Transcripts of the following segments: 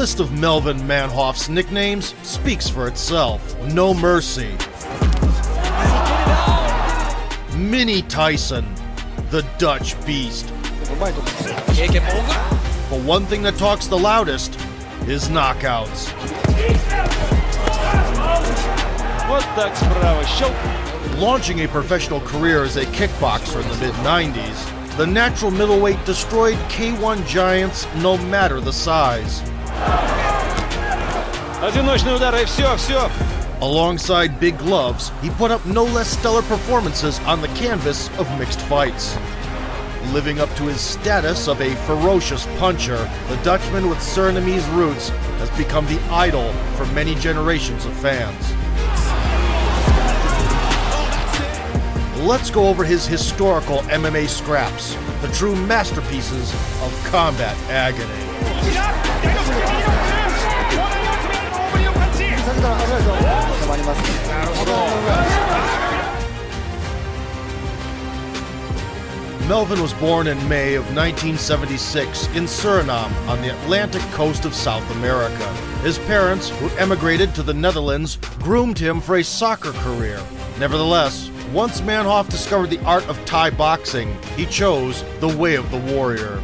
list of Melvin Manhoef's nicknames speaks for itself. No Mercy, Mini Tyson, the Dutch Beast. But one thing that talks the loudest is knockouts. Launching a professional career as a kickboxer in the mid-90s, the natural middleweight destroyed K1 giants no matter the size. Alongside big gloves, he put up no less stellar performances on the canvas of mixed fights. Living up to his status of a ferocious puncher, the Dutchman with Surinamese roots has become the idol for many generations of fans. Let's go over his historical MMA scraps, the true masterpieces of combat agony. Melvin was born in May of 1976 in Suriname on the Atlantic coast of South America. His parents, who emigrated to the Netherlands, groomed him for a soccer career. Nevertheless, once Manhoef discovered the art of Thai boxing, he chose the way of the warrior.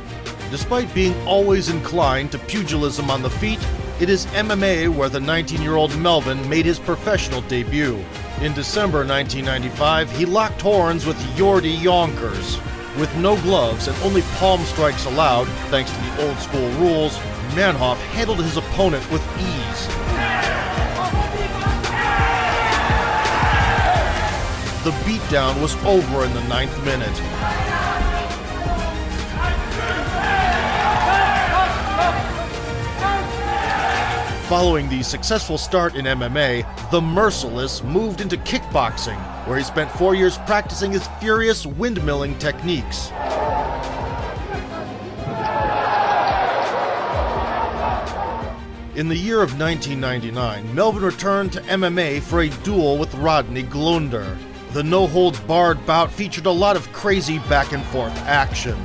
Despite being always inclined to pugilism on the feet, it is MMA where the 19-year-old Melvin made his professional debut. In December 1995, he locked horns with Jordi Yonkers. With no gloves and only palm strikes allowed, thanks to the old-school rules, Manhoef handled his opponent with ease. The beatdown was over in the 9th minute. Following the successful start in MMA, the Merciless moved into kickboxing, where he spent 4 years practicing his furious windmilling techniques. In the year of 1999, Melvin returned to MMA for a duel with Rodney Glunder. The no-holds-barred bout featured a lot of crazy back-and-forth action.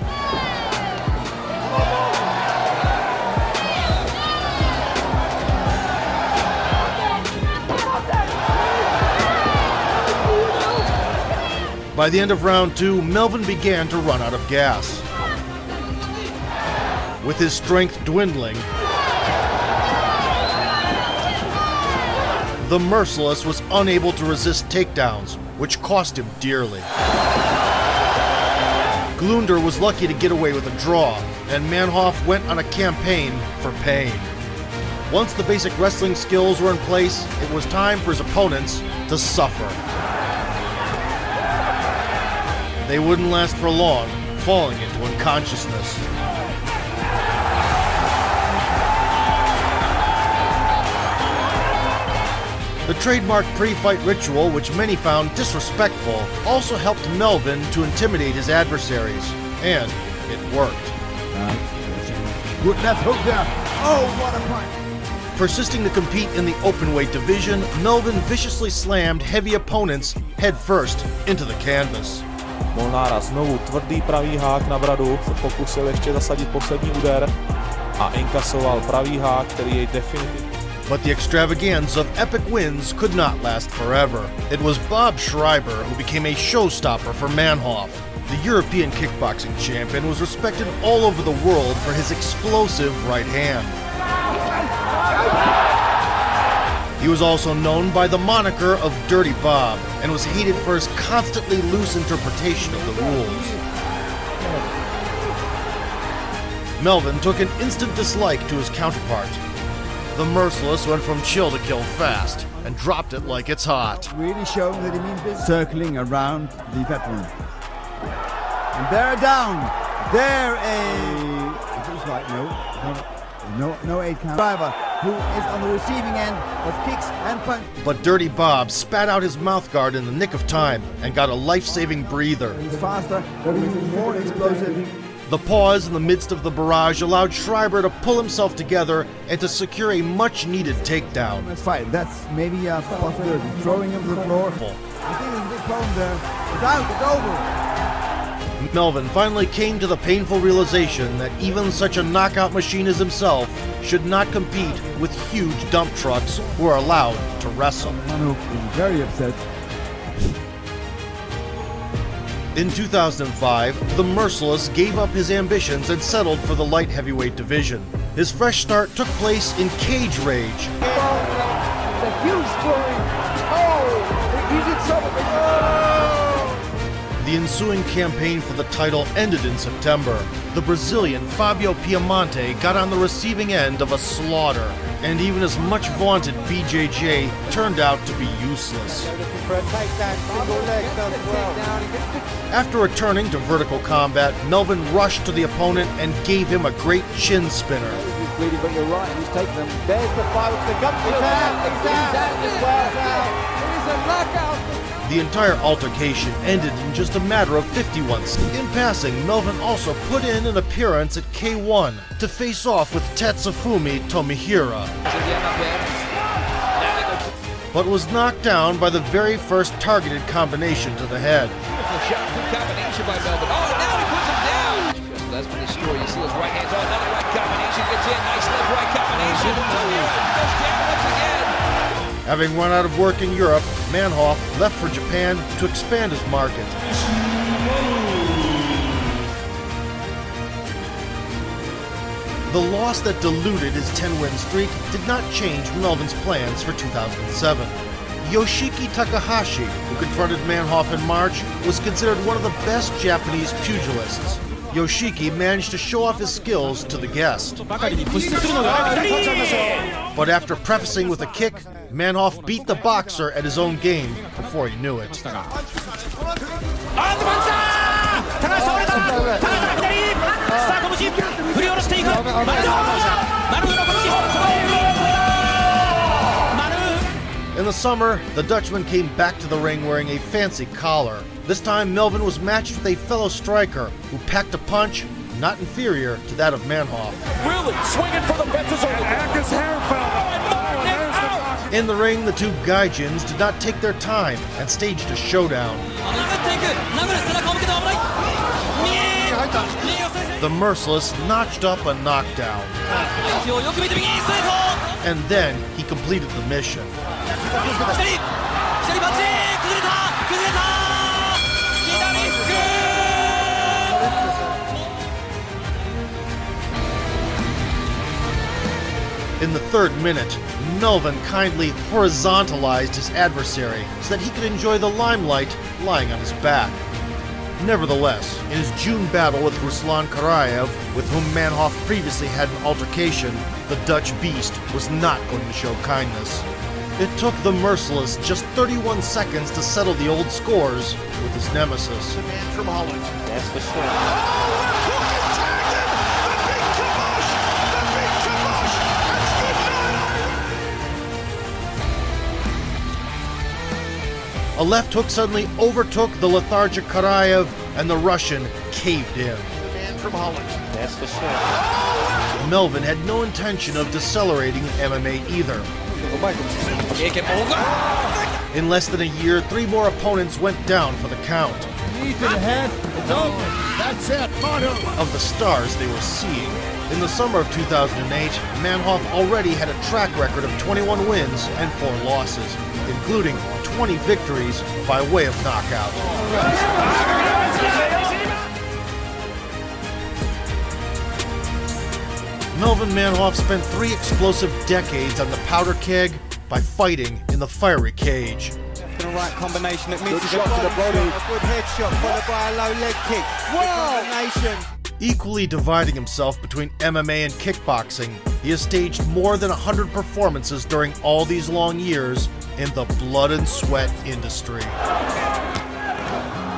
By the end of round 2, Melvin began to run out of gas. With his strength dwindling, the Merciless was unable to resist takedowns, which cost him dearly. Glunder was lucky to get away with a draw, and Manhoef went on a campaign for pain. Once the basic wrestling skills were in place, it was time for his opponents to suffer. They wouldn't last for long, falling into unconsciousness. The trademark pre-fight ritual, which many found disrespectful, also helped Melvin to intimidate his adversaries, and it worked. Good left hook there. Oh, what a punch! Persisting to compete in the openweight division, Melvin viciously slammed heavy opponents headfirst into the canvas. Molnára znovu tvrdý pravý hák na bradu, se pokusil ještě zasadit poslední úder a inkasoval pravý hák, který jej definitivně... But the extravaganza of epic wins could not last forever. It was Bob Schreiber who became a showstopper for Manhoef. The European kickboxing champion was respected all over the world for his explosive right hand. He was also known by the moniker of Dirty Bob and was hated for his constantly loose interpretation of the rules. Melvin took an instant dislike to his counterpart. The Merciless went from chill to kill fast and dropped it like it's hot. Really showing that he means business. Circling around the veteran. And they're down. They're it looks like no 8 count. Driver who is on the receiving end of kicks and punches. But Dirty Bob spat out his mouthguard in the nick of time and got a life-saving breather. He's faster, but he's more explosive. The pause in the midst of the barrage allowed Schreiber to pull himself together and to secure a much-needed takedown. Let's fight. That's maybe a possibility. Throwing him to the floor. I think there's a big problem there. It's out. It's over. Melvin finally came to the painful realization that even such a knockout machine as himself should not compete with huge dump trucks who are allowed to wrestle. Manhoef is very upset. In 2005, the Merciless gave up his ambitions and settled for the light heavyweight division. His fresh start took place in Cage Rage. The huge story. Oh, he's in trouble. The ensuing campaign for the title ended in September. The Brazilian Fabio Piemonte got on the receiving end of a slaughter, and even his much vaunted BJJ turned out to be useless. After returning to vertical combat, Melvin rushed to the opponent and gave him a great chin spinner. He's bleeding, but you're right. He's taking them. There's the fight with the gun. He's out as well. He's a knockout. The entire altercation ended in just a matter of 51 seconds. In passing, Melvin also put in an appearance at K1 to face off with Tatsufumi Tomihira, but was knocked down by the very first targeted combination to the head. Good combination by Melvin. Oh, now he puts him down. Just less for the story. You see his right hand. Oh, another right combination gets in. Nice left right combination. Tomihira goes down once again. Having run out of work in Europe, Manhoef left for Japan to expand his market. The loss that diluted his 10-win streak did not change Melvin's plans for 2007. Yoshiki Takahashi, who confronted Manhoef in March, was considered one of the best Japanese pugilists. Yoshiki managed to show off his skills to the guest. But after prefacing with a kick, Manhoef beat the boxer at his own game before he knew it. In the summer, the Dutchman came back to the ring wearing a fancy collar. This time, Melvin was matched with a fellow striker who packed a punch not inferior to that of Manhoef. Really swinging for the fences over there. In the ring, the two Gaijins did not take their time and staged a showdown. The Merciless notched up a knockdown. And then he completed the mission. In the third minute, Melvin kindly horizontalized his adversary so that he could enjoy the limelight lying on his back. Nevertheless, in his June battle with Ruslan Karayev, with whom Manhoef previously had an altercation, the Dutch beast was not going to show kindness. It took the Merciless just 31 seconds to settle the old scores with his nemesis. The man from Holland. That's the story. A left hook suddenly overtook the lethargic Karayev, and the Russian caved in. The man from Holland. That's the story. Melvin had no intention of decelerating in MMA either. In less than a year, 3 more opponents went down for the count. Knee to the head. It's over. That's it. Manhoef. Of the stars they were seeing. In the summer of 2008, Manhoef already had a track record of 21 wins and 4 losses, including 20 victories by way of knockout. Melvin Manhoef spent 3 explosive decades on the powder keg by fighting in the fiery cage. The right combination that means Good shot to the body. A good headshot followed by a low leg kick. Combination. Equally dividing himself between MMA and kickboxing, he has staged more than 100 performances during all these long years in the blood and sweat industry.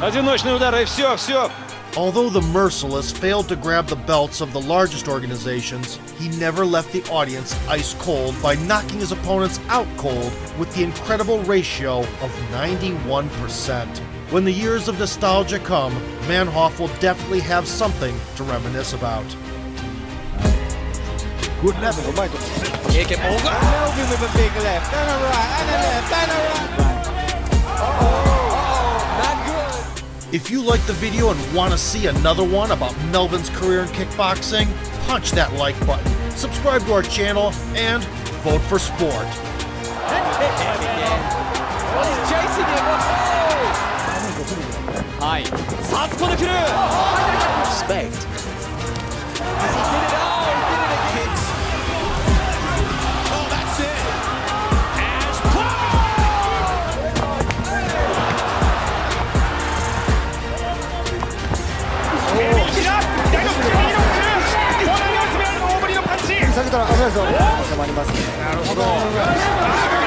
Одиночные удары, все. Although the Merciless failed to grab the belts of the largest organizations, he never left the audience ice cold by knocking his opponents out cold with the incredible ratio of 91%. When the years of nostalgia come, Manhoef will definitely have something to reminisce about. Good level. Melvin with a big left, and a right, and a left, and a right. Not good. If you like the video and want to see another one about Melvin's career in kickboxing, punch that like button, subscribe to our channel, and vote for sport. He's chasing him. Respect.下げたら危ないぞ。収まりますね。なるほど。